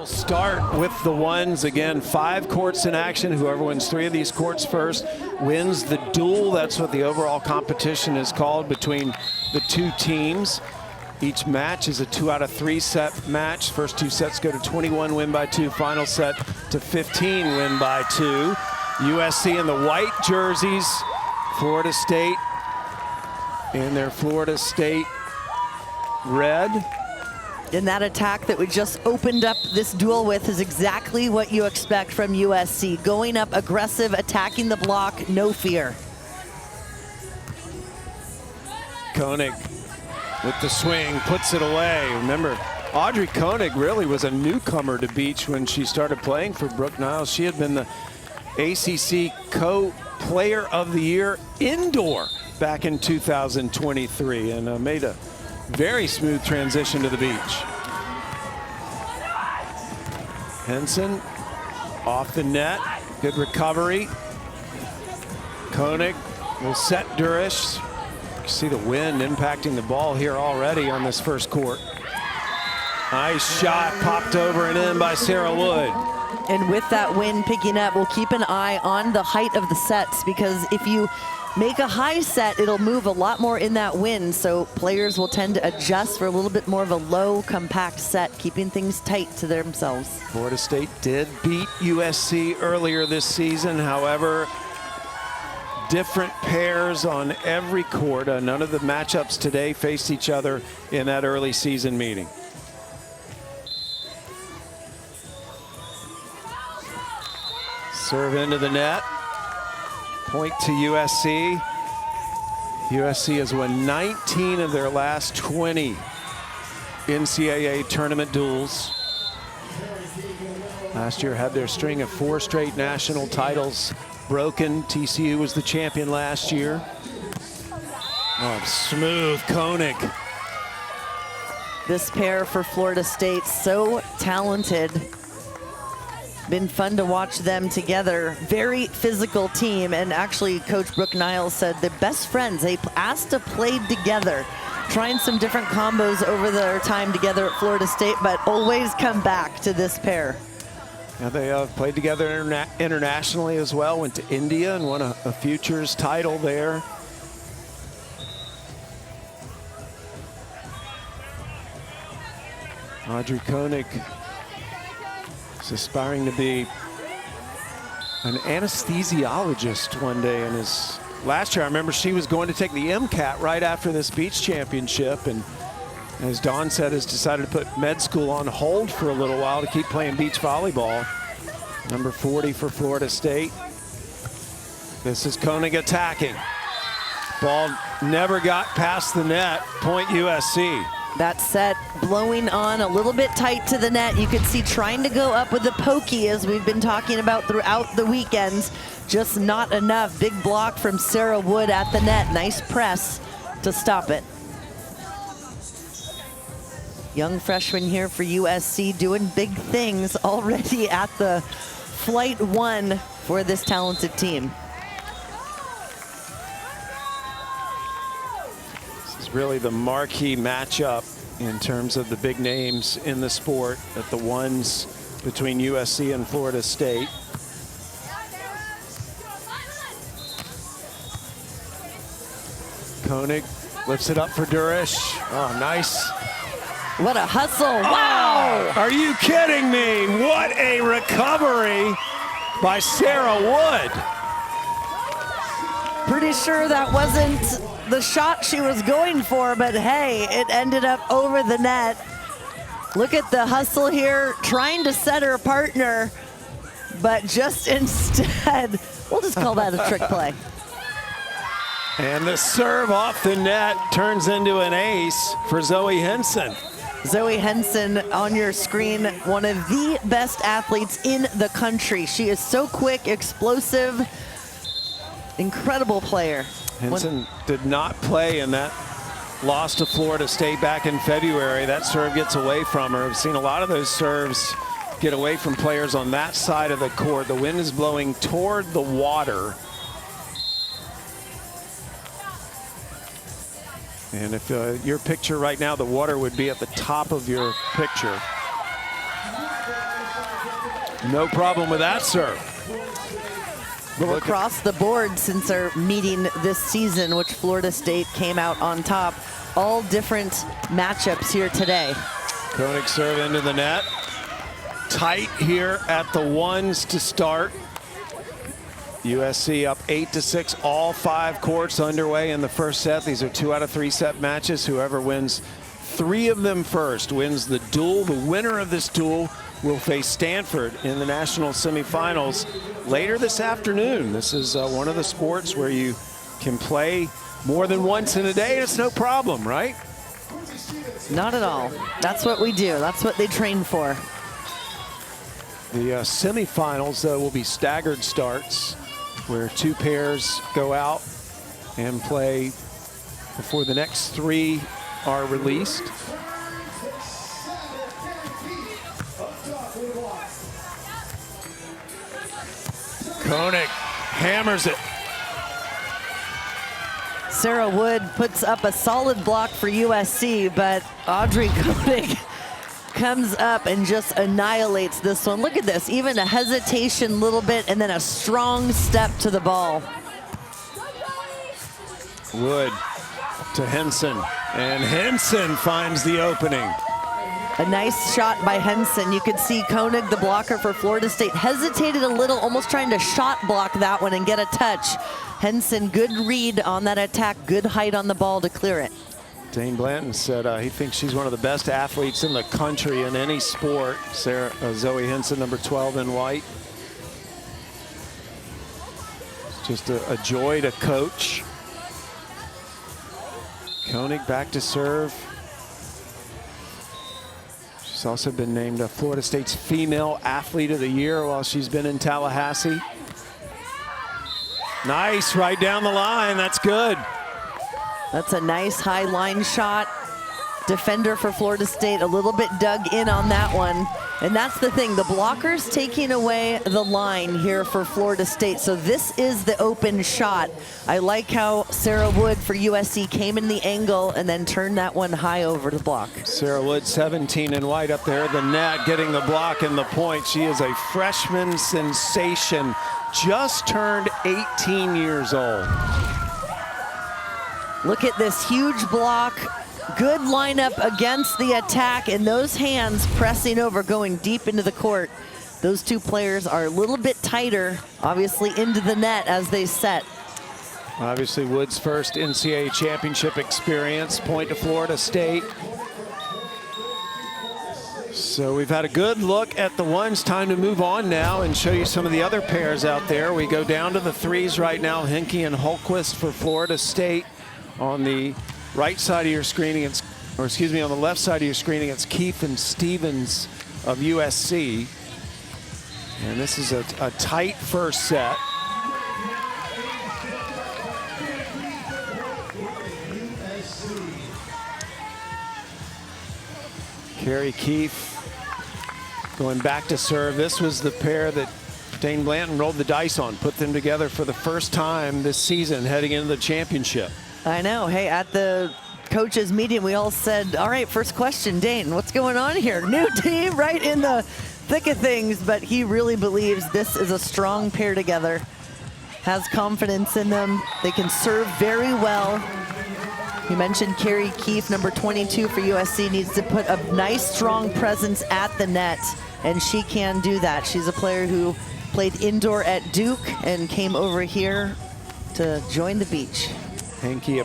Start with the ones. Again, 5 courts in action. Whoever wins 3 of these courts first wins the duel. That's what the overall competition is called between the 2 teams. Each match is a 2 out of 3 set match. First 2 sets go to 21, win by 2. Final set to 15, win by 2. USC in the white jerseys. Florida State in their Florida State red. And that attack that we just opened up this duel with is exactly what you expect from USC. Going up aggressive, attacking the block, no fear. Koenig with the swing, puts it away. Remember, Audrey Koenig really was a newcomer to Beach when she started playing for Brooke Niles. She had been the ACC Co-Player of the Year indoor back in 2023 and made a very smooth transition to the beach. Henson off the net, good recovery. Koenig will set Durish. You can see the wind impacting the ball here already on this first court. Nice shot, popped over and in by Sarah Wood. And with that wind picking up, we'll keep an eye on the height of the sets, because if you make a high set, it'll move a lot more in that wind, so players will tend to adjust for a little bit more of a low, compact set, keeping things tight to themselves. Florida State did beat USC earlier this season. However, different pairs on every court. None of the matchups today faced each other in that early season meeting. Serve into the net. Point to USC. USC has won 19 of their last 20 NCAA tournament duels. Last year had their string of 4 straight national titles broken. TCU was the champion last year. Oh, smooth Koenig. This pair for Florida State, so talented. Been fun to watch them together. Very physical team, and actually Coach Brooke Niles said they're best friends. They asked to play together, trying some different combos over their time together at Florida State, but always come back to this pair. Yeah, they played together internationally as well, went to India and won a Futures title there. Audrey Koenig is aspiring to be an anesthesiologist one day. And last year, I remember she was going to take the MCAT right after this beach championship. And as Dawn said, has decided to put med school on hold for a little while to keep playing beach volleyball. Number 40 for Florida State. This is Koenig attacking. Ball never got past the net. Point USC. That set blowing on a little bit tight to the net. You could see trying to go up with the pokey, as we've been talking about throughout the weekends. Just not enough. Big block from Sarah Wood at the net. Nice press to stop it. Young freshman here for USC doing big things already at the flight 1 for this talented team. Really the marquee matchup in terms of the big names in the sport at the ones between USC and Florida State. Koenig lifts it up for Durish. Oh, nice. What a hustle. Wow. Are you kidding me? What a recovery by Sarah Wood. Pretty sure that wasn't the shot she was going for, but hey, it ended up over the net. Look at the hustle here, trying to set her partner, but just instead, we'll just call that a trick play. And the serve off the net turns into an ace for Zoe Henson. Zoe Henson on your screen, one of the best athletes in the country. She is so quick, explosive, incredible player. Henson did not play in that loss to Florida State back in February. That serve gets away from her. I've seen a lot of those serves get away from players on that side of the court. The wind is blowing toward the water. And if your picture right now, the water would be at the top of your picture. No problem with that serve. Well, across the board since our meeting this season, which Florida State came out on top, all different matchups here today. Koenig serve into the net. Tight here at the ones to start. USC up 8-6, all 5 courts underway in the first set. These are 2 out of 3 set matches. Whoever wins 3 of them first wins the duel. The winner of this duel will face Stanford in the national semifinals later this afternoon. This is one of the sports where you can play more than once in a day, and it's no problem, right? Not at all. That's what we do. That's what they train for. The semifinals, though, will be staggered starts where 2 pairs go out and play before the next 3 are released. Koenig hammers it. Sarah Wood puts up a solid block for USC, but Audrey Koenig comes up and just annihilates this one. Look at this, even a hesitation little bit and then a strong step to the ball. Wood to Henson, and Henson finds the opening. A nice shot by Henson. You could see Koenig, the blocker for Florida State, hesitated a little, almost trying to shot block that one and get a touch. Henson, good read on that attack, good height on the ball to clear it. Dane Blanton said he thinks she's one of the best athletes in the country in any sport. Zoe Henson, number 12 in white. It's just a joy to coach. Koenig back to serve. She's also been named Florida State's Female Athlete of the Year while she's been in Tallahassee. Nice, right down the line, that's good. That's a nice high line shot. Defender for Florida State a little bit dug in on that one. And that's the thing, the blockers taking away the line here for Florida State. So this is the open shot. I like how Sarah Wood for USC came in the angle and then turned that one high over the block. Sarah Wood, 17 in white up there, the net, getting the block and the point. She is a freshman sensation, just turned 18 years old. Look at this huge block. Good lineup against the attack, and those hands pressing over, going deep into the court. Those 2 players are a little bit tighter, obviously into the net as they set. Obviously Wood's first NCAA championship experience, point to Florida State. So we've had a good look at the ones. Time to move on now and show you some of the other pairs out there. We go down to the 3s right now. Henke and Holquist for Florida State. On the right side of your screen, on the left side of your screen, it's Keefe and Stevens of USC. And this is a tight first set. Carrie Keefe going back to serve. This was the pair that Dane Blanton rolled the dice on, put them together for the first time this season heading into the championship. I know. Hey, at the coaches meeting, we all said, all right, first question, Dane, what's going on here? New team right in the thick of things, but he really believes this is a strong pair together. Has confidence in them. They can serve very well. You mentioned Carrie Keefe, number 22 for USC, needs to put a nice, strong presence at the net, and she can do that. She's a player who played indoor at Duke and came over here to join the beach. Henke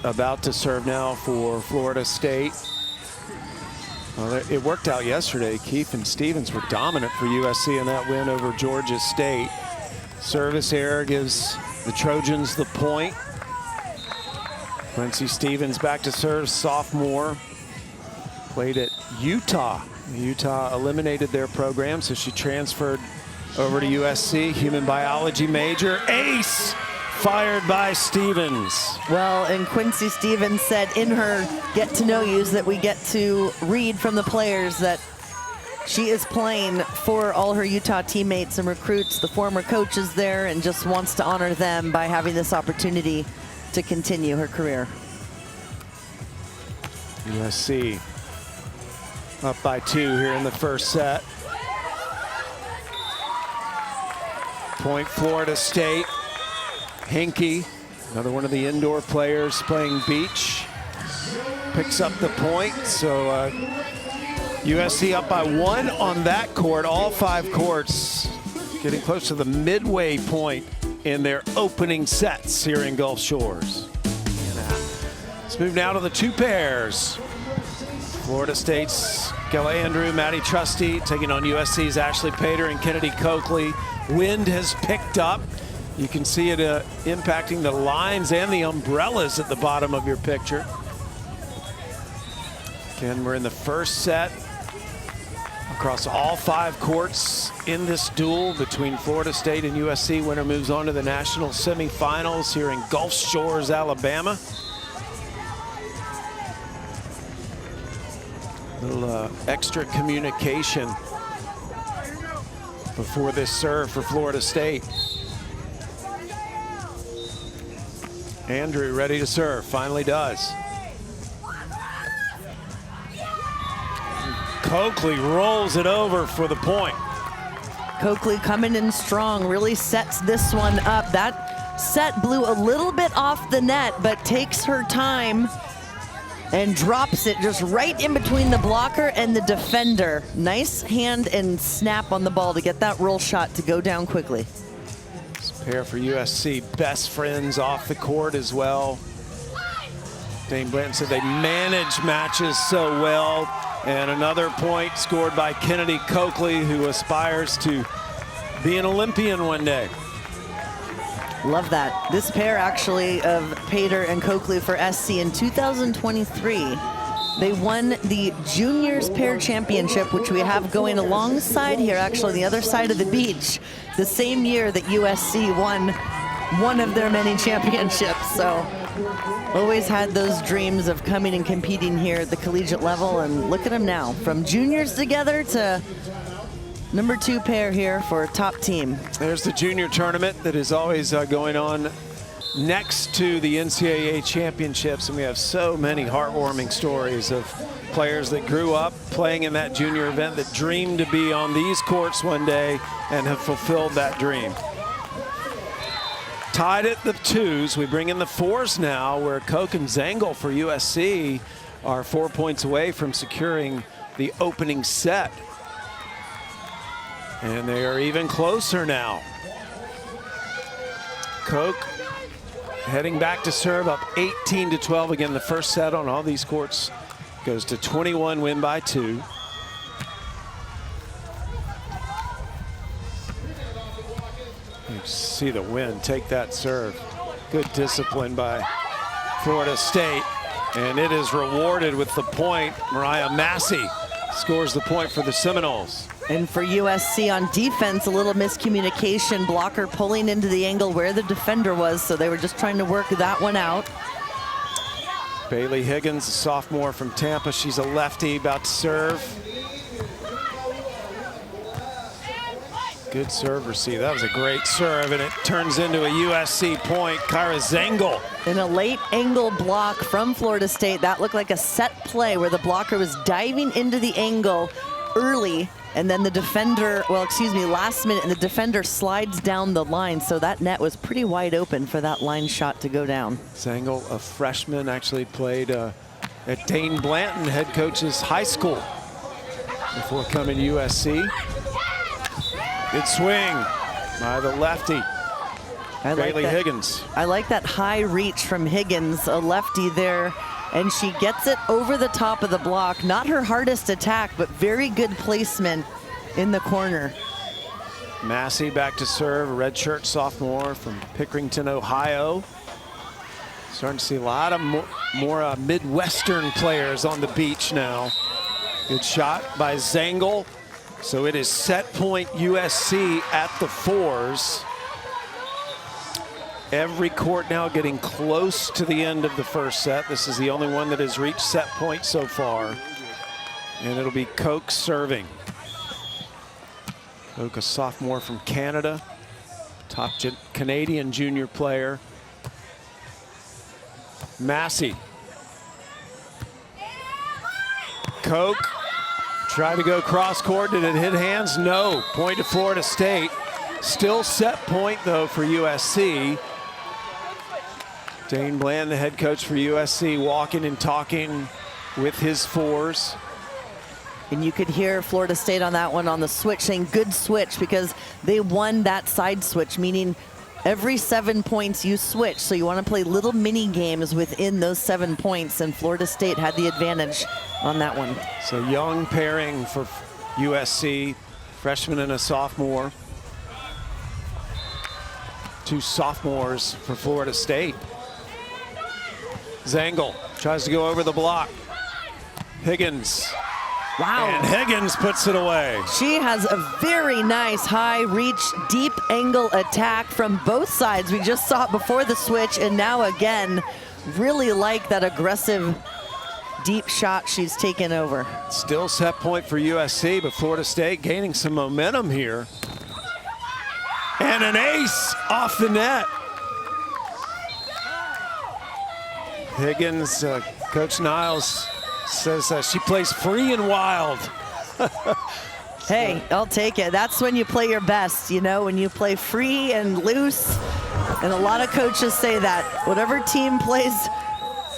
about to serve now for Florida State. Well, it worked out yesterday. Keefe and Stevens were dominant for USC in that win over Georgia State. Service error gives the Trojans the point. Quincy Stevens back to serve, sophomore. Played at Utah. Utah eliminated their program, so she transferred over to USC. Human biology major. Ace! Fired by Stevens. Well, and Quincy Stevens said in her get to know yous that we get to read from the players that she is playing for all her Utah teammates and recruits, the former coaches there, and just wants to honor them by having this opportunity to continue her career. USC up by 2 here in the first set. Point Florida State. Hinkie, another one of the indoor players playing beach, picks up the point. So USC up by 1 on that court, all 5 courts, getting close to the midway point in their opening sets here in Gulf Shores. Let's move now to the 2 pairs. Florida State's Gella Andrew, Maddie Trusty taking on USC's Ashley Pater and Kennedy Coakley. Wind has picked up. You can see it impacting the lines and the umbrellas at the bottom of your picture. Again, we're in the first set across all 5 courts in this duel between Florida State and USC. Winner moves on to the national semifinals here in Gulf Shores, Alabama. Little extra communication before this serve for Florida State. Andrew ready to serve, finally does. Coakley rolls it over for the point. Coakley coming in strong, really sets this one up. That set blew a little bit off the net, but takes her time and drops it just right in between the blocker and the defender. Nice hand and snap on the ball to get that roll shot to go down quickly. This pair for USC, best friends off the court as well. Dane Blanton said they manage matches so well. And another point scored by Kennedy Coakley, who aspires to be an Olympian one day. Love that. This pair actually of Pater and Coakley for SC in 2023. They won the juniors pair championship, which we have going alongside here, actually the other side of the beach, the same year that USC won one of their many championships. So always had those dreams of coming and competing here at the collegiate level, and look at them now, from juniors together to number 2 pair here for top team. There's the junior tournament that is always going on next to the NCAA championships, and we have so many heartwarming stories of players that grew up playing in that junior event that dreamed to be on these courts one day and have fulfilled that dream. Tied at the 2s, we bring in the 4s now, where Koch and Zengel for USC are 4 points away from securing the opening set. And they are even closer now. Koch heading back to serve, up 18-12. Again, the first set on all these courts goes to 21, win by 2. You see the wind take that serve. Good discipline by Florida State. And it is rewarded with the point. Mariah Massey scores the point for the Seminoles. And for USC on defense, a little miscommunication. Blocker pulling into the angle where the defender was, so they were just trying to work that one out. Bailey Higgins, a sophomore from Tampa. She's a lefty, about to serve. Good serve receive. That was a great serve, and it turns into a USC point. Kyra Zengel. In a late angle block from Florida State, that looked like a set play where the blocker was diving into the angle early, and then the defender, well, excuse me, last minute, and the defender slides down the line. So that net was pretty wide open for that line shot to go down. Zengel, a freshman, actually played at Dane Blanton, head coach's high school before coming to USC. Good swing by the lefty, Bailey Higgins. I like that high reach from Higgins, a lefty there, and she gets it over the top of the block. Not her hardest attack, but very good placement in the corner. Massey back to serve, a redshirt sophomore from Pickerington, Ohio. Starting to see a lot of more Midwestern players on the beach now. Good shot by Zengel. So it is set point USC at the 4s. Every court now getting close to the end of the first set. This is the only one that has reached set point so far. And it'll be Koch serving. Koch, a sophomore from Canada, top Canadian junior player. Massey. Koch tried to go cross court. Did it hit hands? No. Point to Florida State. Still set point, though, for USC. Dane Bland, the head coach for USC, walking and talking with his fours. And you could hear Florida State on that one on the switch saying good switch, because they won that side switch, meaning every 7 points you switch. So you want to play little mini games within those 7 points, and Florida State had the advantage on that one. So young pairing for USC, freshman and a sophomore. 2 sophomores for Florida State. Zangel tries to go over the block. Higgins. Wow. And Higgins puts it away. She has a very nice high reach, deep angle attack from both sides. We just saw it before the switch, and now again, really like that aggressive deep shot she's taken over. Still set point for USC, but Florida State gaining some momentum here. And an ace off the net. Higgins, Coach Niles says she plays free and wild. Hey, I'll take it. That's when you play your best, you know, when you play free and loose. And a lot of coaches say that. Whatever team plays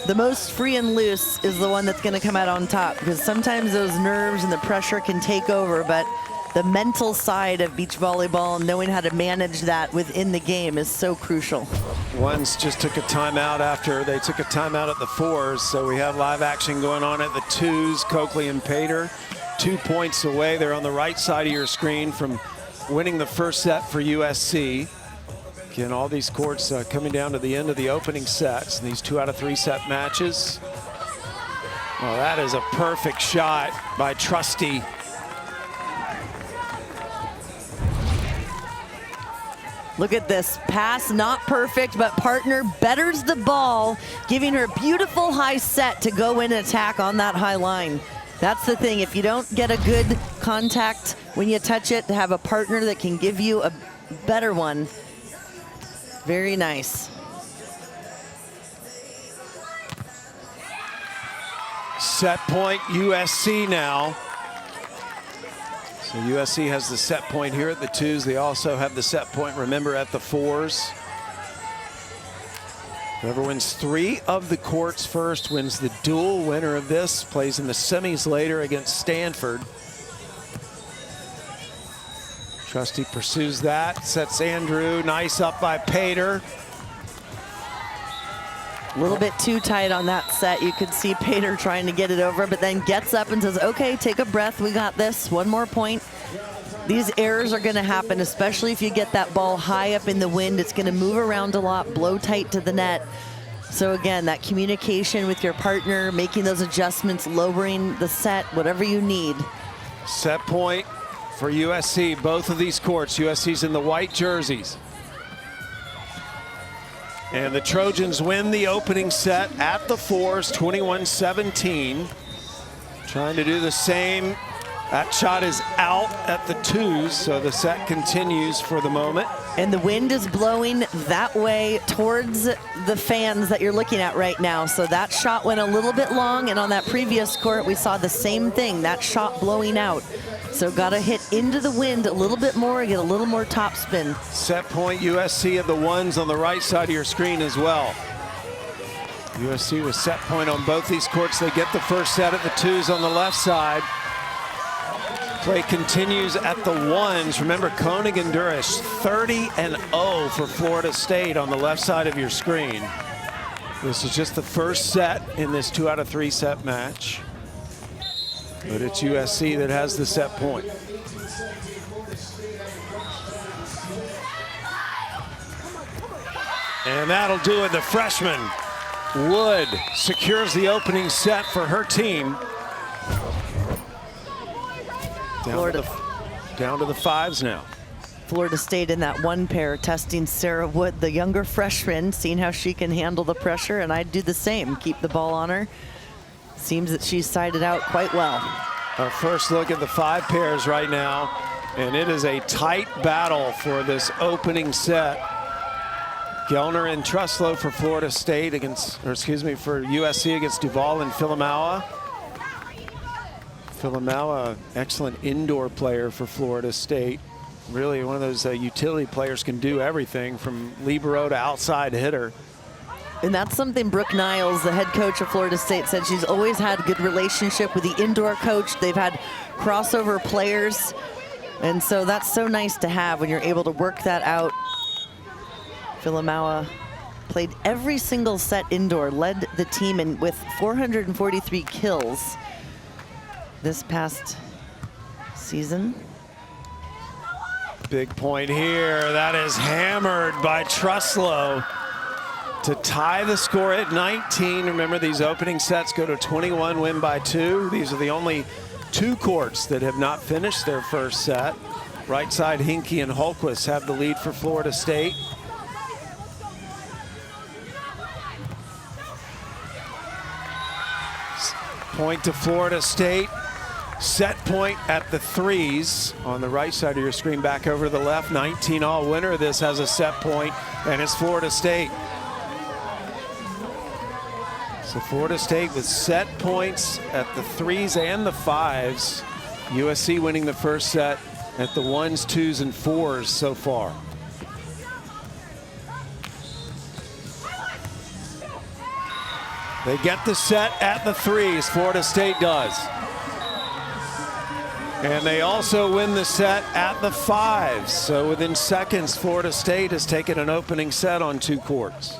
the most free and loose is the one that's going to come out on top, because sometimes those nerves and the pressure can take over, but the mental side of beach volleyball and knowing how to manage that within the game is so crucial. Ones just took a timeout after they took a timeout at the 4s, so we have live action going on at the 2s. Coakley and Pater, 2 points away. They're on the right side of your screen from winning the first set for USC. Again, all these courts coming down to the end of the opening sets, and these 2 out of 3 set matches. Well, that is a perfect shot by Trusty. Look at this pass, not perfect, but partner betters the ball, giving her a beautiful high set to go in and attack on that high line. That's the thing. If you don't get a good contact when you touch it, to have a partner that can give you a better one. Very nice. Set point USC now. So USC has the set point here at the 2s. They also have the set point, remember, at the 4s. Whoever wins 3 of the courts first wins the dual. Winner of this plays in the semis later against Stanford. Trusty pursues that, sets Andrew. Nice up by Pater. A little bit too tight on that set. You could see Pater trying to get it over, but then gets up and says, okay, take a breath. We got this. 1 more point. These errors are going to happen, especially if you get that ball high up in the wind. It's going to move around a lot, blow tight to the net. So again, that communication with your partner, making those adjustments, lowering the set, whatever you need. Set point for USC. Both of these courts, USC's in the white jerseys. And the Trojans win the opening set at the 4s, 21-17. Trying to do the same. That shot is out at the 2s, so the set continues for the moment. And the wind is blowing that way towards the fans that you're looking at right now. So that shot went a little bit long, and on that previous court, we saw the same thing, that shot blowing out. So got to hit into the wind a little bit more, get a little more topspin. Set point USC of the 1s on the right side of your screen as well. USC with set point on both these courts. They get the first set at the 2s on the left side. Play continues at the 1s. Remember, Koenig and Durish 30-0 for Florida State on the left side of your screen. This is just the first set in this 2 out of 3 set match. But it's USC that has the set point. And that'll do it. The freshman, Wood, secures the opening set for her team. Down to the 5s now. Florida State in that 1 pair, testing Sarah Wood, the younger freshman, seeing how she can handle the pressure, and I'd do the same, keep the ball on her. Seems that she's sided out quite well. Our first look at the 5 pairs right now, and it is a tight battle for this opening set. Gellner and Truslow for Florida State against, or excuse me, for USC against Duval and Filamaua. Filamaua, excellent indoor player for Florida State. really one of those utility players, can do everything from libero to outside hitter. And that's something Brooke Niles, the head coach of Florida State, said she's always had a good relationship with the indoor coach. They've had crossover players. And so that's so nice to have when you're able to work that out. Filamaua played every single set indoor, led the team in with 443 kills this past season. Big point here. That is hammered by Truslow to tie the score at 19. Remember, these opening sets go to 21, win by 2. These are the only 2 courts that have not finished their first set. Right side, Hinkie and Holquist have the lead for Florida State. Point to Florida State. Set point at the 3s on the right side of your screen, back over to the left. 19 all winner. This has a set point, and it's Florida State. So Florida State with set points at the 3s and the 5s. USC winning the first set at the 1s, 2s, and 4s so far. They get the set at the 3s, Florida State does. And they also win the set at the 5s. So within seconds, Florida State has taken an opening set on 2 courts.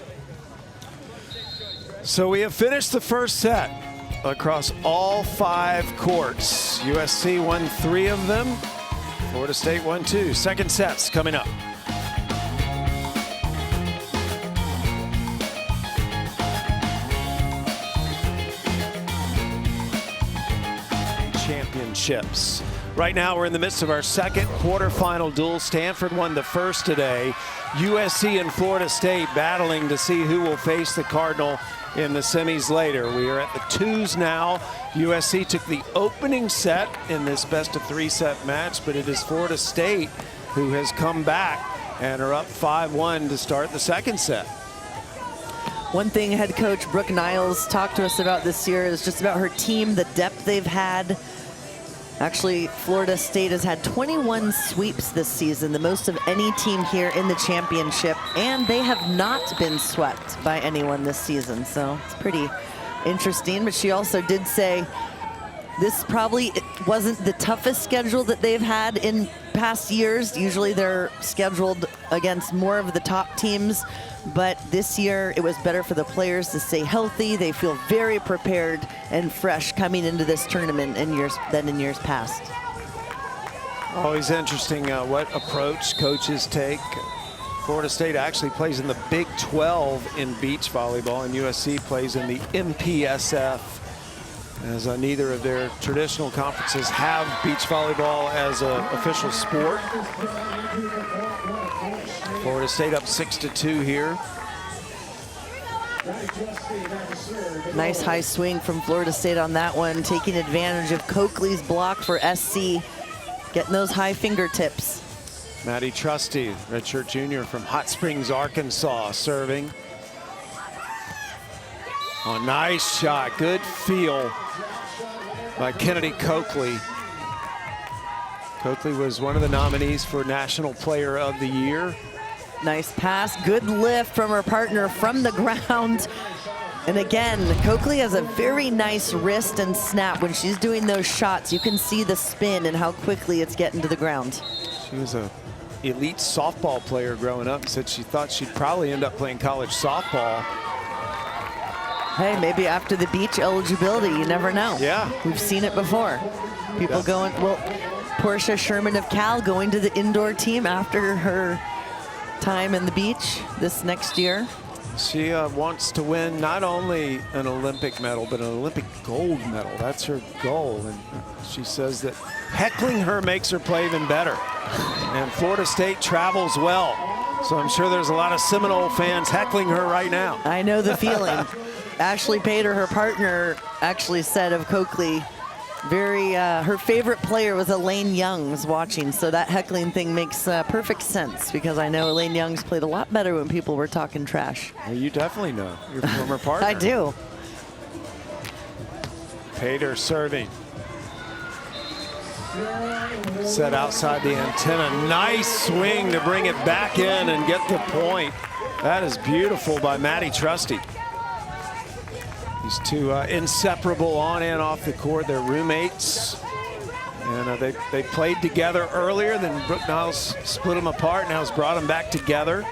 So we have finished the first set across all 5 courts. USC won 3 of them. Florida State won 2. Second set's coming up. Championships. Right now we're in the midst of our second quarterfinal duel. Stanford won the first today. USC and Florida State battling to see who will face the Cardinal in the semis later. We are at the 2s now. USC took the opening set in this best-of-3 set match, but it is Florida State who has come back and are up 5-1 to start the second set. One thing head coach Brooke Niles talked to us about this year is just about her team, the depth they've had. Actually, Florida State has had 21 sweeps this season, the most of any team here in the championship, and they have not been swept by anyone this season, so it's pretty interesting. But she also did say this probably wasn't the toughest schedule that they've had in past years. Usually they're scheduled against more of the top teams, but this year it was better for the players to stay healthy. They feel very prepared and fresh coming into this tournament than in years past. Always interesting what approach coaches take. Florida State actually plays in the Big 12 in beach volleyball, and USC plays in the MPSF, as neither of their traditional conferences have beach volleyball as an official sport. Florida State up 6-2 here. Nice high swing from Florida State on that one, taking advantage of Coakley's block for SC, getting those high fingertips. Maddie Trusty, redshirt junior from Hot Springs, Arkansas, serving. Oh, nice shot, good feel by Kennedy Coakley. Coakley was one of the nominees for National Player of the Year. Nice pass, good lift from her partner from the ground. And again, Coakley has a very nice wrist and snap. When she's doing those shots, you can see the spin and how quickly it's getting to the ground. She was an elite softball player growing up. Said she thought she'd probably end up playing college softball. Hey, maybe after the beach eligibility, you never know. Yeah. We've seen it before. People going, well, Portia Sherman of Cal going to the indoor team after her time in the beach this next year. She wants to win not only an Olympic medal, but an Olympic gold medal. That's her goal. And she says that heckling her makes her play even better. And Florida State travels well. So I'm sure there's a lot of Seminole fans heckling her right now. I know the feeling. Ashley Pater, her partner, actually said of Coakley, her favorite player was Elaine Youngs watching, so that heckling thing makes perfect sense, because I know Elaine Youngs played a lot better when people were talking trash. Well, you definitely know your former partner. I do. Pater serving. Set outside the antenna. Nice swing to bring it back in and get the point. That is beautiful by Maddie Trusty. These two inseparable on and off the court. They're roommates. And they played together earlier, then Brooke Niles split them apart, now has brought them back together.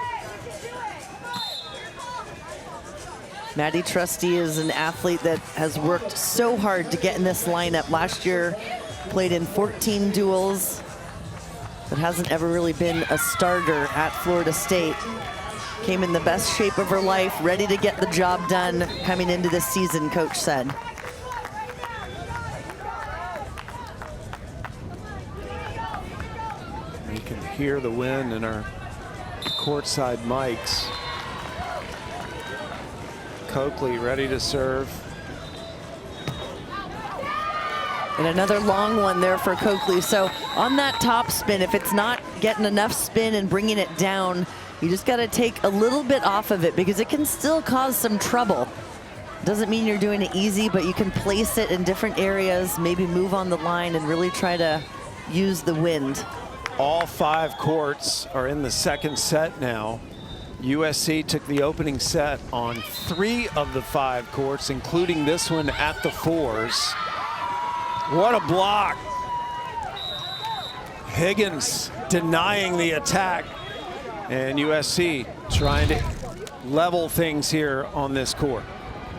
Maddie Trusty is an athlete that has worked so hard to get in this lineup. Last year, played in 14 duels, but hasn't ever really been a starter at Florida State. Came in the best shape of her life, ready to get the job done coming into this season, coach said. You can hear the wind in our courtside mics. Coakley ready to serve. And another long one there for Coakley. So on that top spin, if it's not getting enough spin and bringing it down, you just got to take a little bit off of it because it can still cause some trouble. Doesn't mean you're doing it easy, but you can place it in different areas, maybe move on the line and really try to use the wind. All 5 courts are in the second set now. USC took the opening set on 3 of the 5 courts, including this one at the 4s. What a block. Higgins denying the attack. And USC trying to level things here on this court.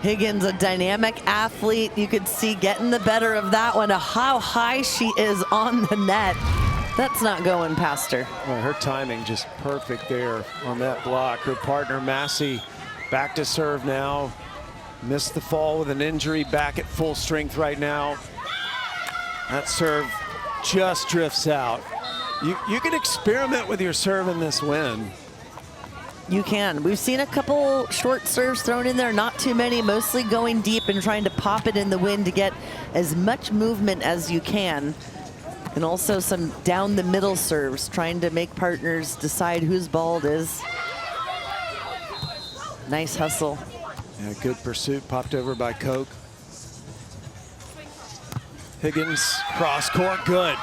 Higgins, a dynamic athlete. You could see getting the better of that one. How high she is on the net. That's not going past her. Well, her timing just perfect there on that block. Her partner, Massey, back to serve now. Missed the fall with an injury, back at full strength right now. That serve just drifts out. You can experiment with your serve in this wind. You can. We've seen a couple short serves thrown in there, not too many, mostly going deep and trying to pop it in the wind to get as much movement as you can. And also some down the middle serves, trying to make partners decide whose ball it is. Nice hustle. Yeah, good pursuit, popped over by Koch. Higgins, cross court, good.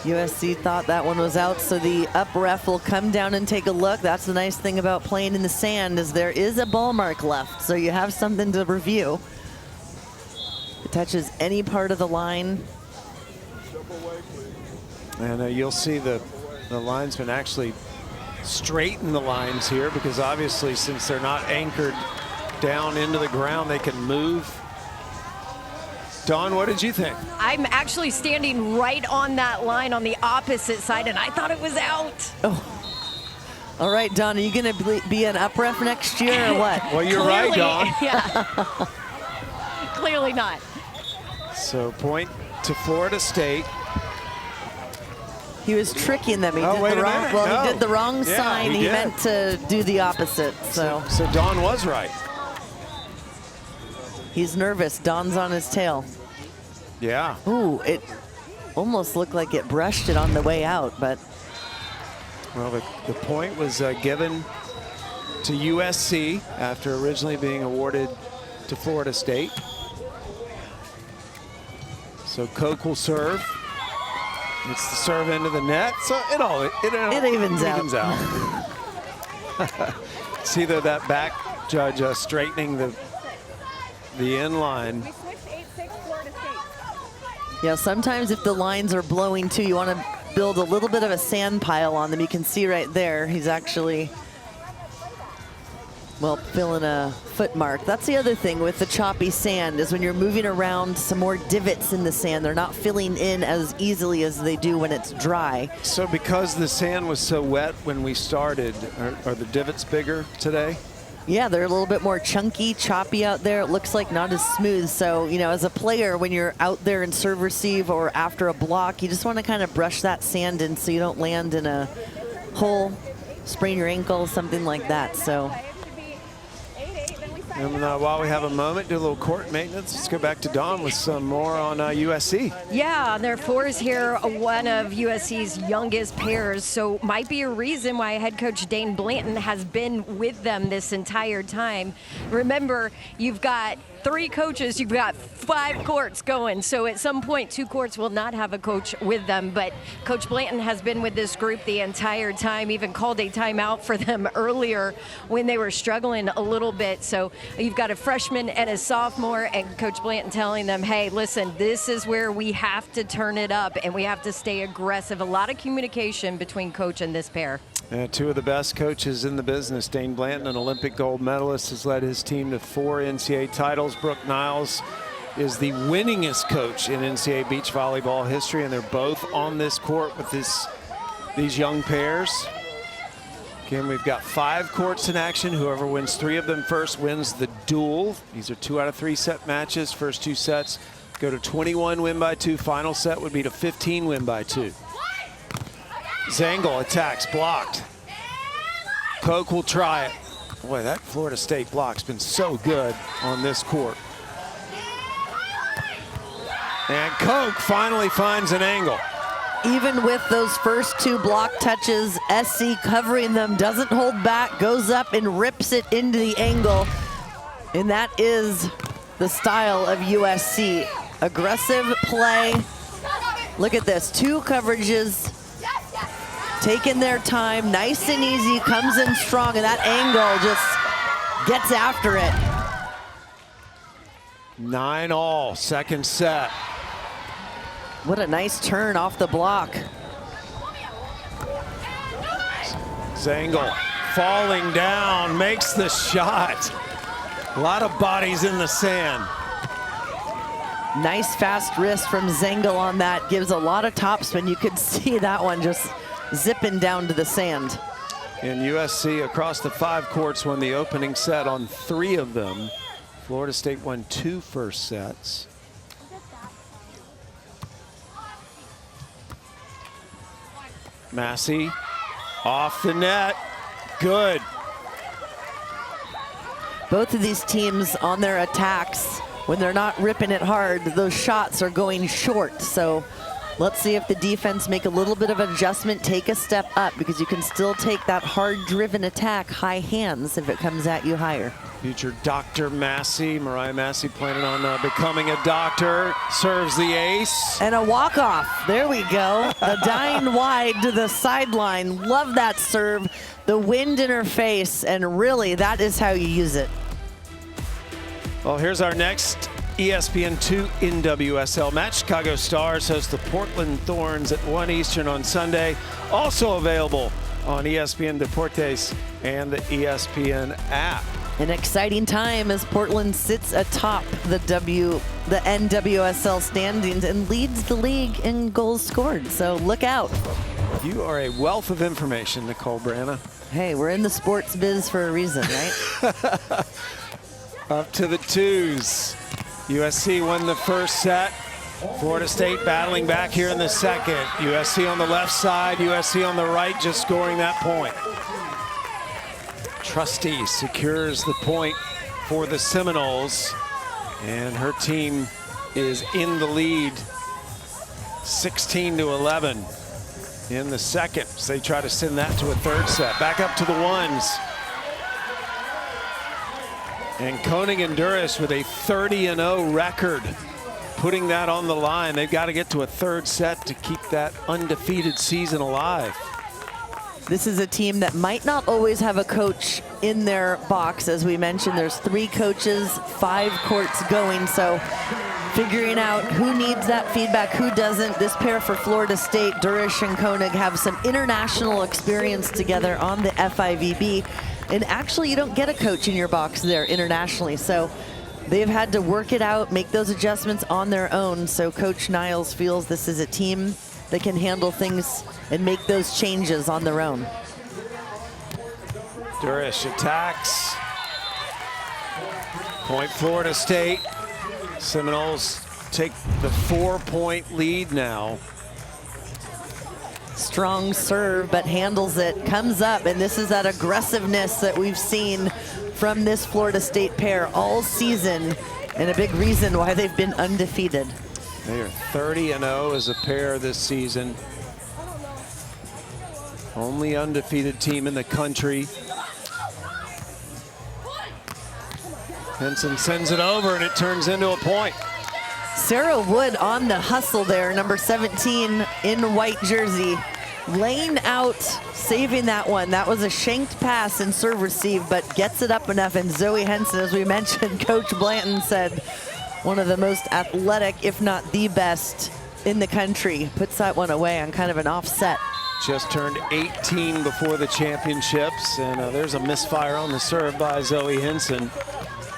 USC thought that one was out, so the up ref will come down and take a look. That's the nice thing about playing in the sand, is there is a ball mark left, so you have something to review. If it touches any part of the line. And you'll see the linesman actually straighten the lines here, because obviously since they're not anchored down into the ground, they can move. Dawn, what did you think? I'm actually standing right on that line on the opposite side, and I thought it was out. Oh. All right, Dawn, are you going to be an up ref next year or what? Well, you're right, Dawn. Yeah. Clearly not. So point to Florida State. He was tricking them. He Oh, did wait the a wrong. minute. Well, No. he did the wrong Yeah, sign. he He did. meant to do the opposite. So Dawn was right. he's nervous. Dawn's on his tail. Yeah. Ooh, it almost looked like it brushed it on the way out, but Well, the point was given to USC after originally being awarded to Florida State. So Koch will serve. It's the serve into the net. So it evens out. See though that back judge straightening the in line. We switched 8-6 Florida State. yeah, sometimes if the lines are blowing too, you want to build a little bit of a sand pile on them. You can see right there, he's actually, well, filling a foot mark. That's the other thing with the choppy sand, is when you're moving around some more divots in the sand, they're not filling in as easily as they do when it's dry. So because the sand was so wet when we started, are the divots bigger today? Yeah, they're a little bit more chunky, choppy out there. It looks like not as smooth. So, you know, as a player, when you're out there in serve receive or after a block, you just want to kind of brush that sand in so you don't land in a hole, sprain your ankle, something like that. So And while we have a moment, do a little court maintenance. Let's go back to Dawn with some more on USC. Yeah, their fours here, one of USC's youngest pairs, so might be a reason why head coach Dane Blanton has been with them this entire time. Remember, you've got 3 coaches, you've got 5 courts going, so at some point 2 courts will not have a coach with them, but Coach Blanton has been with this group the entire time, even called a timeout for them earlier when they were struggling a little bit. So you've got a freshman and a sophomore, and Coach Blanton telling them, hey, listen, this is where we have to turn it up and we have to stay aggressive. A lot of communication between coach and this pair. 2 of the best coaches in the business. Dane Blanton, an Olympic gold medalist, has led his team to 4 NCAA titles. Brooke Niles is the winningest coach in NCAA beach volleyball history, and they're both on this court with these young pairs. Again, we've got 5 courts in action. Whoever wins 3 of them first wins the duel. These are 2 out of 3 set matches. First 2 sets go to 21 win by 2. Final set would be to 15 win by 2. Zengel attacks, blocked. Koch will try it. Boy, that Florida State block's been so good on this court. And Koch finally finds an angle. Even with those first 2 block touches, SC covering them, doesn't hold back, goes up and rips it into the angle. And that is the style of USC. Aggressive play. Look at this, 2 coverages. Taking their time, nice and easy, comes in strong, and that angle just gets after it. 9-all, second set. What a nice turn off the block. Zengel falling down, makes the shot. A lot of bodies in the sand. Nice fast wrist from Zengel on that, gives a lot of topspin. You could see that one just zipping down to the sand. And USC across the 5 courts won the opening set on 3 of them. Florida State won 2 first sets. Massey off the net, good. Both of these teams on their attacks, when they're not ripping it hard, those shots are going short. So let's see if the defense make a little bit of adjustment, take a step up, because you can still take that hard-driven attack high hands if it comes at you higher. Future Dr. Massey, Mariah Massey planning on becoming a doctor, serves the ace. And a walk-off, there we go. The dying wide to the sideline, love that serve. The wind in her face, and really that is how you use it. Well, here's our next ESPN2 NWSL match. Chicago Stars host the Portland Thorns at 1 Eastern on Sunday. Also available on ESPN Deportes and the ESPN app. An exciting time as Portland sits atop the NWSL standings and leads the league in goals scored. So look out. You are a wealth of information, Nicole Branna. Hey, we're in the sports biz for a reason, right? Up to the 2s. USC won the first set. Florida State battling back here in the second. USC on the left side, USC on the right, just scoring that point. Trustee secures the point for the Seminoles, and her team is in the lead 16-11 in the second. So they try to send that to a 3rd set. Back up to the 1s. And Koenig and Duras with a 30-0 record, putting that on the line. They've got to get to a 3rd set to keep that undefeated season alive. This is a team that might not always have a coach in their box. As we mentioned, there's 3 coaches, 5 courts going. So figuring out who needs that feedback, who doesn't. This pair for Florida State, Duras and Koenig, have some international experience together on the FIVB. And actually, you don't get a coach in your box there internationally. So they've had to work it out, make those adjustments on their own. So Coach Niles feels this is a team that can handle things and make those changes on their own. Duras attacks. Point Florida State. Seminoles take the 4-point lead now. Strong serve, but handles it, comes up, and this is that aggressiveness that we've seen from this Florida State pair all season, and a big reason why they've been undefeated. They are 30-0 as a pair this season. Only undefeated team in the country. Henson sends it over, and it turns into a point. Sarah Wood on the hustle there, number 17 in white jersey, laying out, saving that one. That was a shanked pass and serve receive, but gets it up enough. And Zoe Henson, as we mentioned, Coach Blanton said, one of the most athletic, if not the best in the country, puts that one away on kind of an offset. Just turned 18 before the championships, and there's a misfire on the serve by Zoe Henson.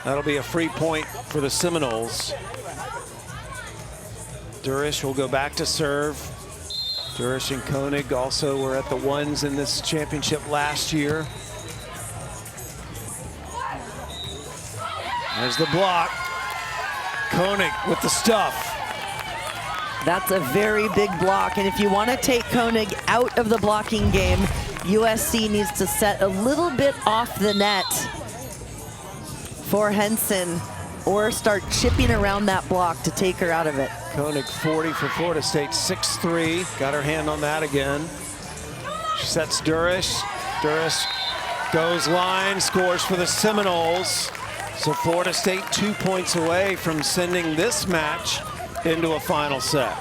That'll be a free point for the Seminoles. Durish will go back to serve. Durish and Koenig also were at the ones in this championship last year. There's the block. Koenig with the stuff. That's a very big block, and if you want to take Koenig out of the blocking game, USC needs to set a little bit off the net for Henson, or start chipping around that block to take her out of it. Koenig 40 for Florida State, 6'3". Got her hand on that again. She sets Durish. Durish goes line, scores for the Seminoles. So Florida State 2 points away from sending this match into a final set.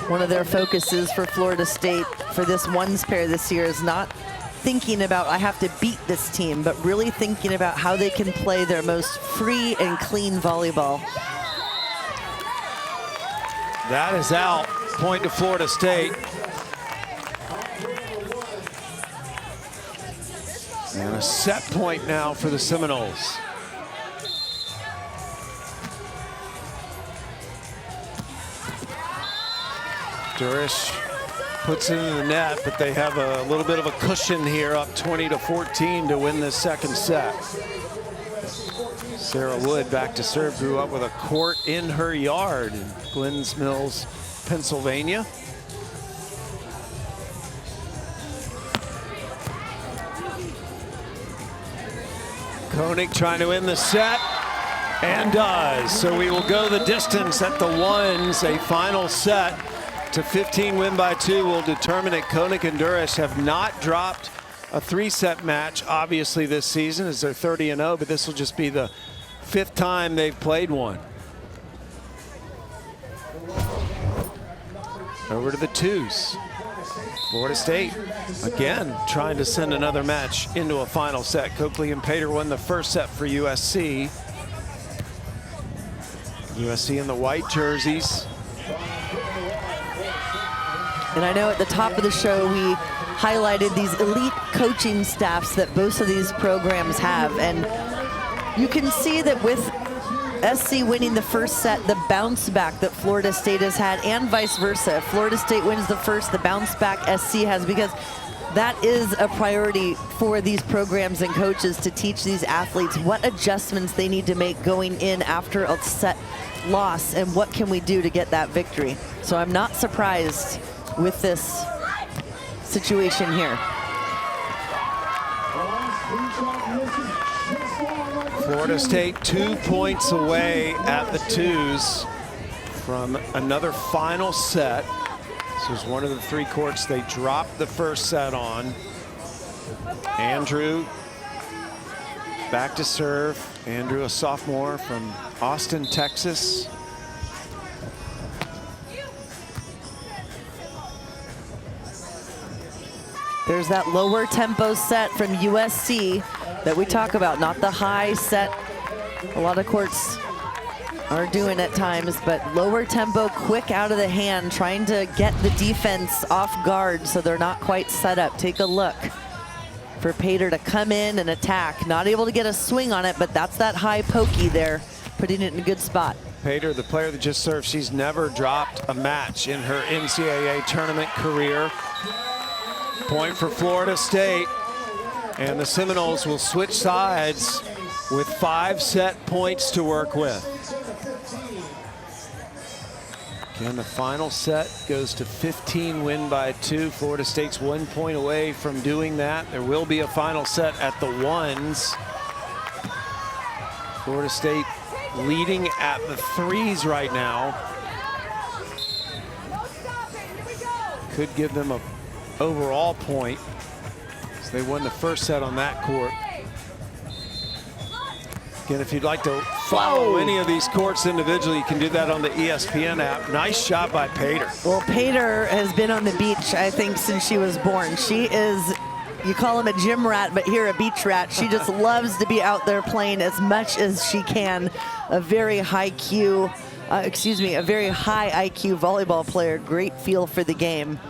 One of their focuses for Florida State for this ones pair this year is not thinking about, I have to beat this team, but really thinking about how they can play their most free and clean volleyball. That is out. Point to Florida State. And a set point now for the Seminoles. Durish puts it in the net, but they have a little bit of a cushion here, up 20-14 to win this second set. Sarah Wood back to serve, grew up with a court in her yard in Glens Mills, Pennsylvania. Koenig trying to win the set, and does. So we will go the distance at the ones, a final set to 15 win by 2 will determine it. Koenig and Durish have not dropped a 3-set match, obviously, this season, as they're 30-0, but this will just be the 5th time they've played one. Over to the twos. Florida State, again, trying to send another match into a final set. Coakley and Pater won the first set for USC. USC in the white jerseys. And I know at the top of the show we highlighted these elite coaching staffs that both of these programs have, and you can see that with SC winning the first set, the bounce back that Florida State has had, and vice versa. If Florida State wins the first, the bounce back SC has, because that is a priority for these programs and coaches, to teach these athletes what adjustments they need to make going in after a set loss, and what can we do to get that victory. So I'm not surprised with this situation here. Florida State 2 points away at the twos from another final set. This was one of the 3 courts they dropped the first set on. Andrew back to serve. Andrew, a sophomore from Austin, Texas. There's that lower tempo set from USC that we talk about, not the high set a lot of courts are doing at times, but lower tempo, quick out of the hand, trying to get the defense off guard so they're not quite set up. Take a look for Pater to come in and attack. Not able to get a swing on it, but that's that high pokey there, putting it in a good spot. Pater, the player that just served, she's never dropped a match in her NCAA tournament career. Point for Florida State, and the Seminoles will switch sides with 5 set points to work with. And the final set goes to 15, win by 2. Florida State's 1 point away from doing that. There will be a final set at the ones. Florida State leading at the threes right now. Could give them an overall point. So they won the first set on that court. Again, if you'd like to follow any of these courts individually, you can do that on the ESPN app. Nice shot by Pater. Well, Pater has been on the beach, I think, since she was born. She is, you call him a gym rat, but here a beach rat. She just loves to be out there playing as much as she can. A very high IQ volleyball player. Great feel for the game.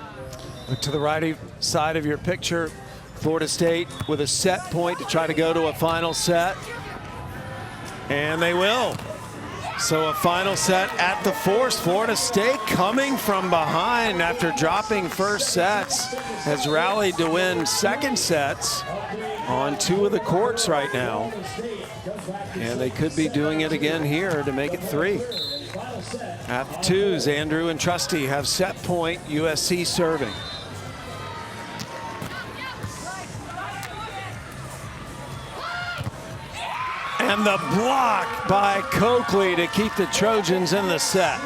Look to the right side of your picture. Florida State with a set point to try to go to a final set. And they will. So a final set at the fours. Florida State coming from behind after dropping first sets has rallied to win second sets on 2 of the courts right now. And they could be doing it again here to make it 3. At the twos, Andrew and Trusty have set point, USC serving. And the block by Coakley to keep the Trojans in the set.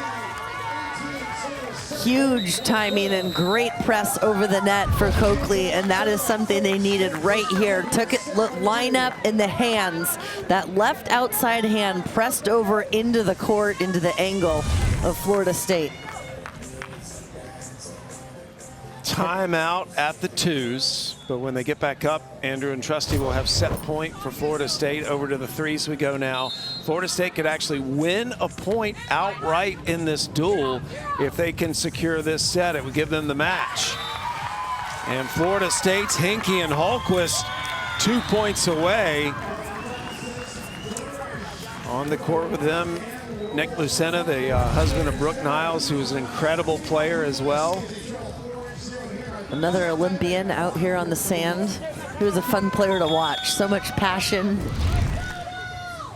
Huge timing and great press over the net for Coakley, and that is something they needed right here. Took it, line up in the hands. That left outside hand pressed over into the court, into the angle of Florida State. Timeout at the twos, but when they get back up, Andrew and Trusty will have set point for Florida State. Over to the threes we go now. Florida State could actually win a point outright in this duel if they can secure this set. It would give them the match. And Florida State's Hinkie and Hallquist 2 points away. On the court with them, Nick Lucena, the husband of Brooke Niles, who is an incredible player as well. Another Olympian out here on the sand. He was a fun player to watch. So much passion.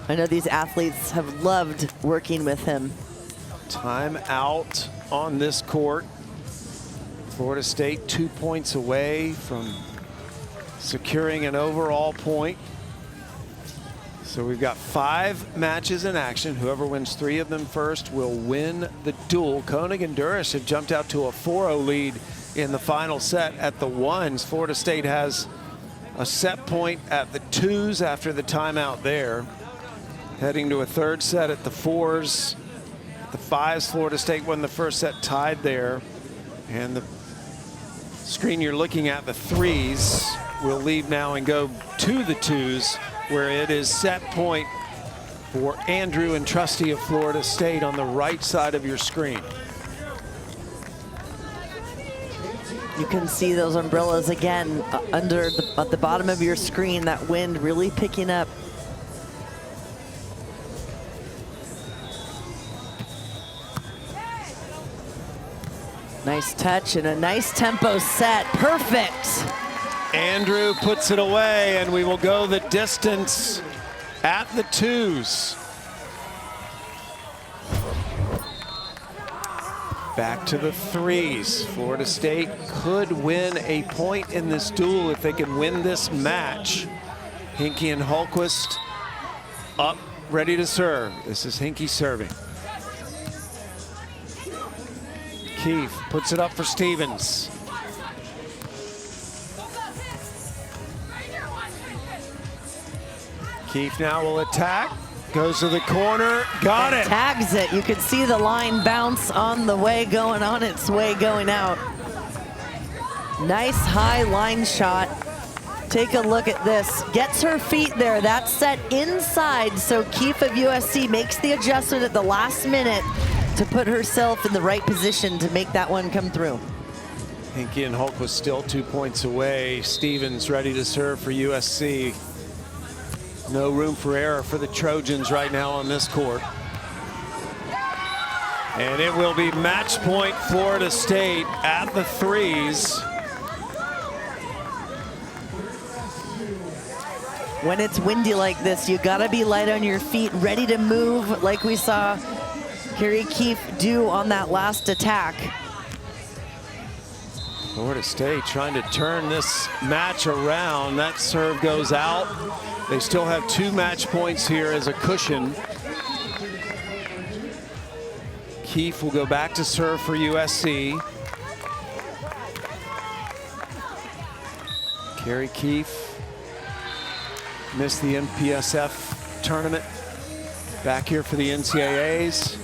I know these athletes have loved working with him. Time out on this court. Florida State 2 points away from securing an overall point. So we've got 5 matches in action. Whoever wins 3 of them first will win the duel. Koenig and Durish have jumped out to a 4-0 lead in the final set at the ones. Florida State has a set point at the twos after the timeout there. Heading to a third set at the fours. At the fives, Florida State won the first set, tied there. And the screen you're looking at, the threes, will leave now and go to the twos, where it is set point for Andrew and Trusty of Florida State on the right side of your screen. You can see those umbrellas again at the bottom of your screen, that wind really picking up. Nice touch and a nice tempo set. Perfect. Andrew puts it away, and we will go the distance at the twos. Back to the threes. Florida State could win a point in this duel if they can win this match. Hinkie and Hallquist up, ready to serve. This is Hinkie serving. Keefe puts it up for Stevens. Keefe now will attack. Goes to the corner, got it. Tags it. You can see the line bounce on the way going on its way going out. Nice high line shot. Take a look at this. Gets her feet there. That's set inside. So Keefe of USC makes the adjustment at the last minute to put herself in the right position to make that one come through. Hinkie and Hallquist still 2 points away. Stevens ready to serve for USC. No room for error for the Trojans right now on this court. And it will be match point Florida State at the threes. When it's windy like this, you gotta be light on your feet, ready to move, like we saw Carrie Keefe due on that last attack. Florida State trying to turn this match around. That serve goes out. They still have 2 match points here as a cushion. Keefe will go back to serve for USC. Carrie Keefe missed the MPSF tournament. Back here for the NCAAs.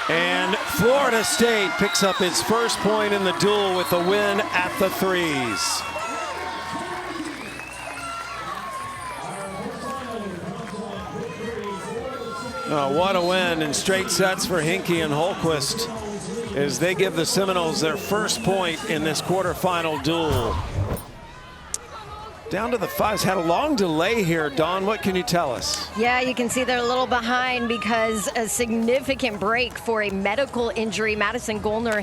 And Florida State picks up its first point in the duel with a win at the threes. Oh, what a win in straight sets for Hinkie and Holquist as they give the Seminoles their first point in this quarterfinal duel. Down to the fives, had a long delay here. Dawn, what can you tell us? Yeah, you can see they're a little behind because a significant break for a medical injury. Madison Gollner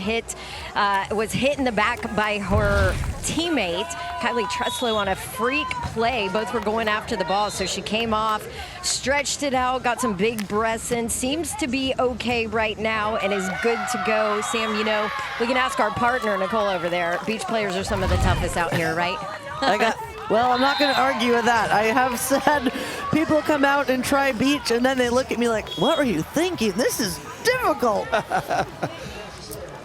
was hit in the back by her teammate, Kylie Treslow, on a freak play. Both were going after the ball, so she came off, stretched it out, got some big breaths in, seems to be okay right now and is good to go. Sam, you know, we can ask our partner, Nicole, over there. Beach players are some of the toughest out here, right? Well, I'm not going to argue with that. I have said people come out and try beach, and then they look at me like, what were you thinking? This is difficult.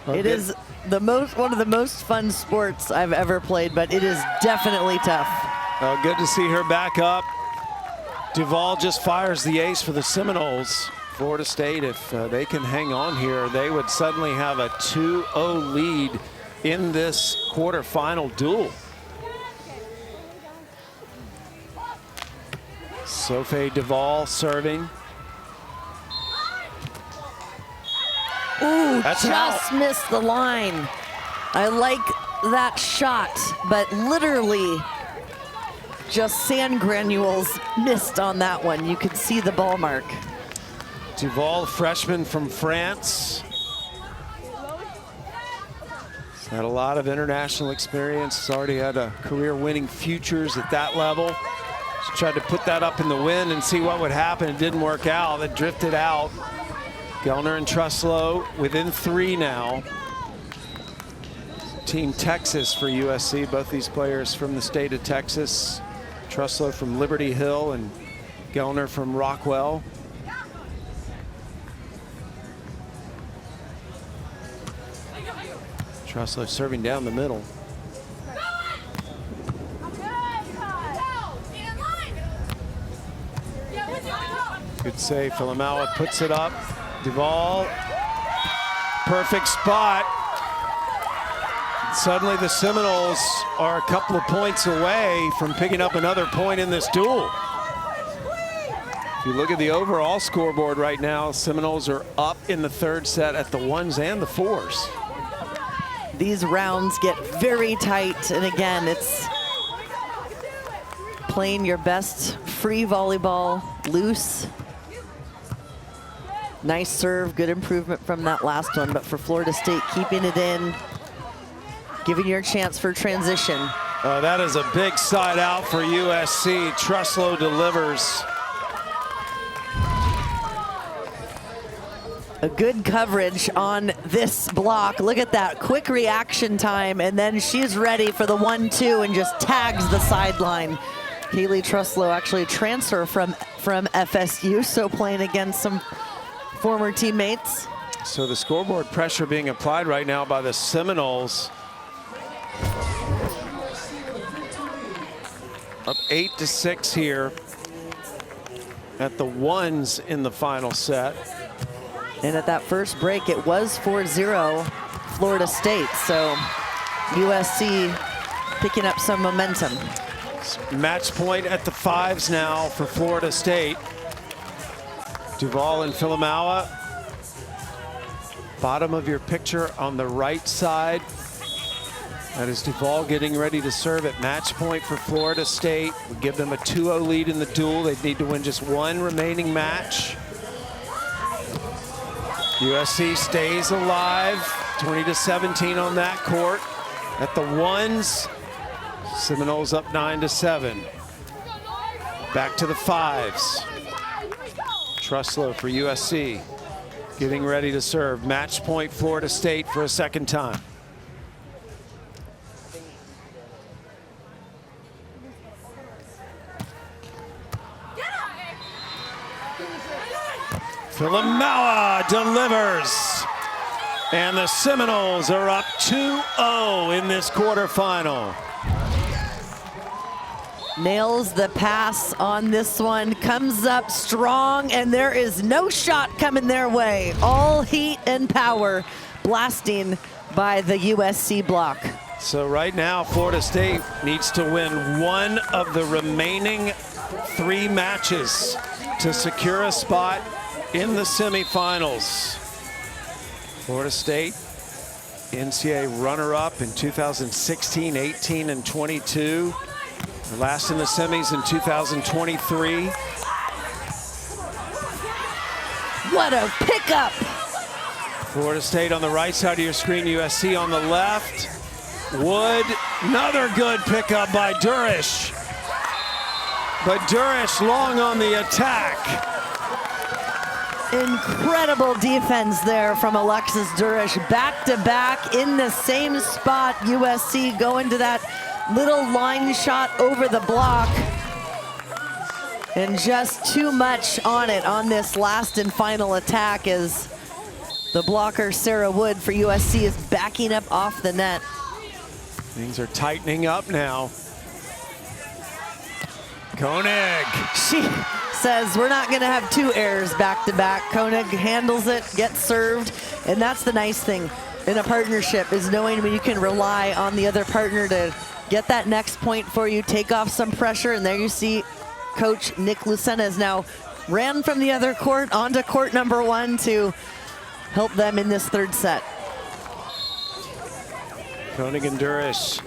It is one of the most fun sports I've ever played, but it is definitely tough. Good to see her back up. Duvall just fires the ace for the Seminoles. Florida State, if they can hang on here, they would suddenly have a 2-0 lead in this quarterfinal duel. Sophie Duvall serving. Ooh, That's just missed the line. I like that shot, but literally just sand granules missed on that one. You could see the ball mark. Duvall, freshman from France. He's had a lot of international experience. He's already had a career winning futures at that level. Tried to put that up in the wind and see what would happen. It didn't work out. It drifted out. Gollner and Treslow within 3 now. Team Texas for USC. Both these players from the state of Texas. Treslow from Liberty Hill and Gollner from Rockwell. Treslow serving down the middle. Good save. Filamaua puts it up. Duvall. Perfect spot. Suddenly the Seminoles are a couple of points away from picking up another point in this duel. If you look at the overall scoreboard right now, Seminoles are up in the 3rd set at the 1s and the 4s. These rounds get very tight, and again, it's playing your best free volleyball, loose. Nice serve, good improvement from that last one, but for Florida State, keeping it in, giving you a chance for transition. That is a big side out for USC. Treslow delivers. A good coverage on this block. Look at that quick reaction time, and then she's ready for the 1-2 and just tags the sideline. Haley Treslow actually a transfer from FSU, so playing against some former teammates. So the scoreboard pressure being applied right now by the Seminoles. Up 8-6 here at the 1s in the final set. And at that first break, it was 4-0 Florida State. So USC picking up some momentum. Match point at the 5s now for Florida State. Duvall and Filamaua. Bottom of your picture on the right side. That is Duvall getting ready to serve at match point for Florida State. We give them a 2-0 lead in the duel. They need to win just 1 remaining match. USC stays alive, 20-17 on that court. At the 1s, Seminoles up 9-7. Back to the 5s. Treslow for USC. getting ready to serve. Match point Florida State for a second time. Filamaua delivers. And the Seminoles are up 2-0 in this quarterfinal. Nails the pass on this one, comes up strong, and there is no shot coming their way. All heat and power blasting by the USC block. So right now, Florida State needs to win one of the remaining 3 matches to secure a spot in the semifinals. Florida State, NCAA runner-up in 2016, 18, and 22. Last in the semis in 2023. What a pickup! Florida State on the right side of your screen, USC on the left. Wood, another good pickup by Durish. But Durish long on the attack. Incredible defense there from Alexis Durish. Back-to-back in the same spot. USC going to that little line shot over the block. And just too much on it on this last and final attack as the blocker, Sarah Wood, for USC is backing up off the net. Things are tightening up now. Koenig. She says we're not going to have 2 errors back-to-back. Koenig handles it, gets served, and that's the nice thing in a partnership, is knowing when you can rely on the other partner to get that next point for you, take off some pressure, and there you see Coach Nick Lucena has now ran from the other court onto court number 1 to help them in this 3rd set. Koenig and Durish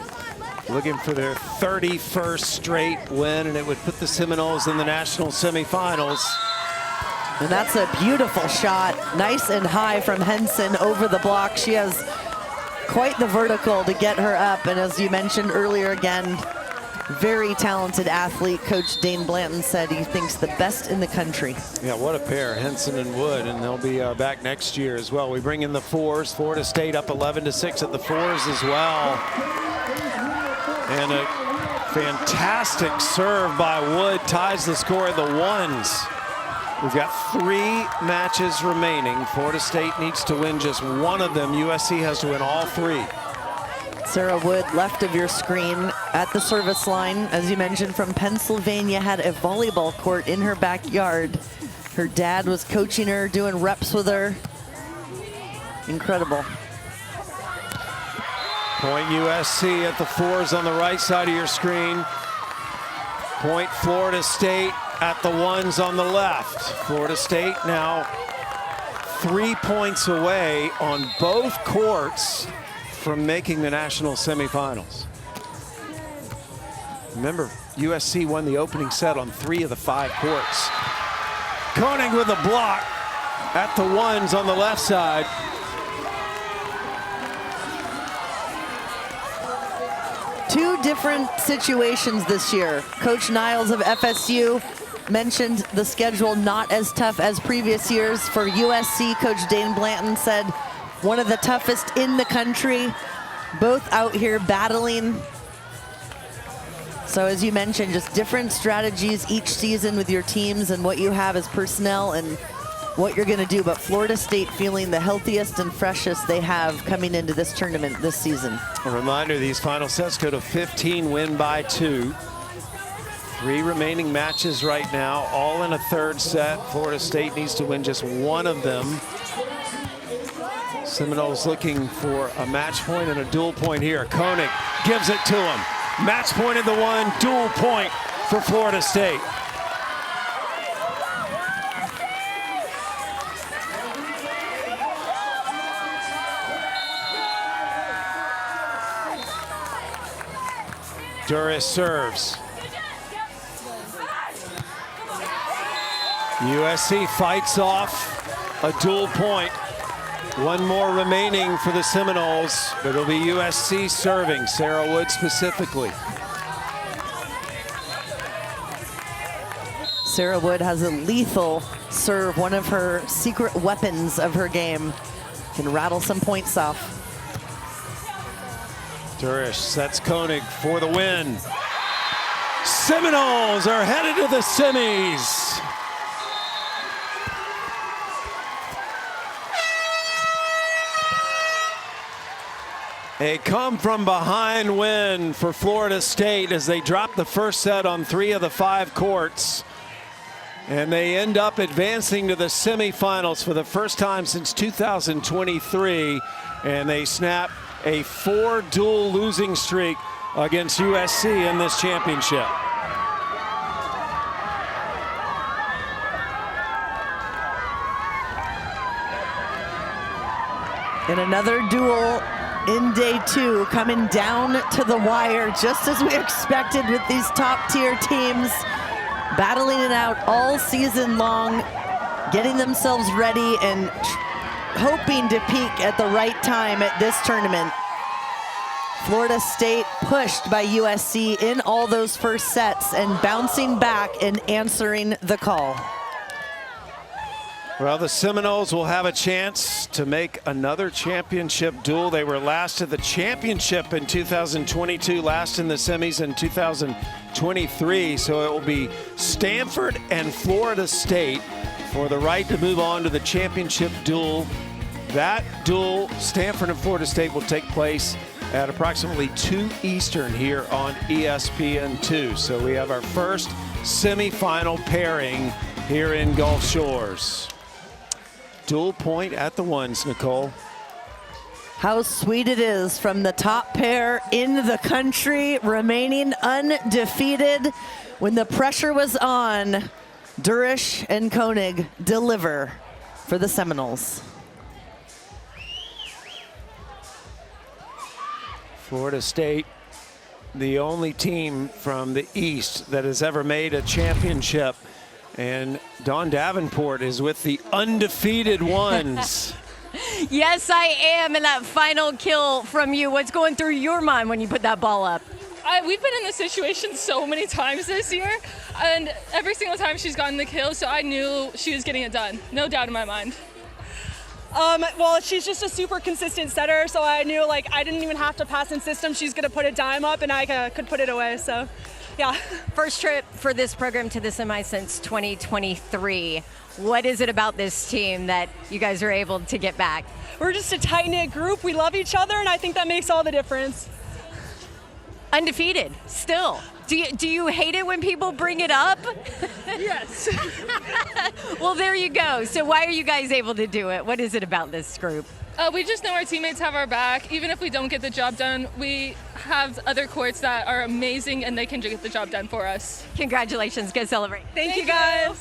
looking for their 31st straight win, and it would put the Seminoles in the national semifinals. And that's a beautiful shot. Nice and high from Henson over the block. She has quite the vertical to get her up. And as you mentioned earlier, again, very talented athlete. Coach Dane Blanton said he thinks the best in the country. Yeah, what a pair, Henson and Wood, and they'll be back next year as well. We bring in the 4s. Florida State up 11-6 at the 4s as well. And a fantastic serve by Wood ties the score at the 1s. We've got 3 matches remaining. Florida State needs to win just one of them. USC has to win all 3. Sarah Wood, left of your screen at the service line, as you mentioned, from Pennsylvania, had a volleyball court in her backyard. Her dad was coaching her, doing reps with her. Incredible. Point USC at the 4s on the right side of your screen. Point Florida State at the 1s on the left. Florida State now 3 points away on both courts from making the national semifinals. Remember, USC won the opening set on 3 of the 5 courts. Koenig with a block at the 1s on the left side. Two different situations this year. Coach Niles of FSU mentioned the schedule not as tough as previous years. For USC, Coach Dane Blanton said one of the toughest in the country. Both out here battling. So as you mentioned, just different strategies each season with your teams and what you have as personnel and what you're going to do. But Florida State feeling the healthiest and freshest they have coming into this tournament this season. A reminder, these final sets go to 15, win by 2. 3 remaining matches right now, all in a 3rd set. Florida State needs to win just one of them. Seminoles looking for a match point and a dual point here. Koenig gives it to him. Match point at the 1, dual point for Florida State. Duris serves. USC fights off a dual point. One more remaining for the Seminoles, but it'll be USC serving, Sarah Wood specifically. Sarah Wood has a lethal serve, one of her secret weapons of her game. Can rattle some points off. Durish sets Koenig for the win. Seminoles are headed to the semis. A come-from-behind win for Florida State as they drop the first set on 3 of the 5 courts. And they end up advancing to the semifinals for the first time since 2023. And they snap a 4-duel losing streak against USC in this championship. And another duel in day 2, coming down to the wire, just as we expected with these top-tier teams, battling it out all season long, getting themselves ready and hoping to peak at the right time at this tournament. Florida State pushed by USC in all those first sets and bouncing back and answering the call. Well, the Seminoles will have a chance to make another championship duel. They were last at the championship in 2022, last in the semis in 2023. So it will be Stanford and Florida State for the right to move on to the championship duel. That duel, Stanford and Florida State, will take place at approximately 2 Eastern here on ESPN2. So we have our first semifinal pairing here in Gulf Shores. Dual point at the ones, Nicole. How sweet it is from the top pair in the country, remaining undefeated. When the pressure was on, Durish and Koenig deliver for the Seminoles. Florida State, the only team from the East that has ever made a championship. And Dawn Davenport is with the undefeated ones. Yes, I am. And that final kill from you, what's going through your mind when you put that ball up? We've been in this situation so many times this year, and every single time she's gotten the kill, so I knew she was getting it done. No doubt in my mind. Well, she's just a super consistent setter, so I knew I didn't even have to pass in system. She's going to put a dime up, and I could put it away, so. Yeah. First trip for this program to the semi since 2023. What is it about this team that you guys are able to get back? We're just a tight-knit group. We love each other, and I think that makes all the difference. Undefeated, still. Do you hate it when people bring it up? Yes. Well, there you go. So why are you guys able to do it? What is it about this group? We just know our teammates have our back. Even if we don't get the job done, we have other courts that are amazing and they can get the job done for us. Congratulations. Go celebrate. Thank you, guys.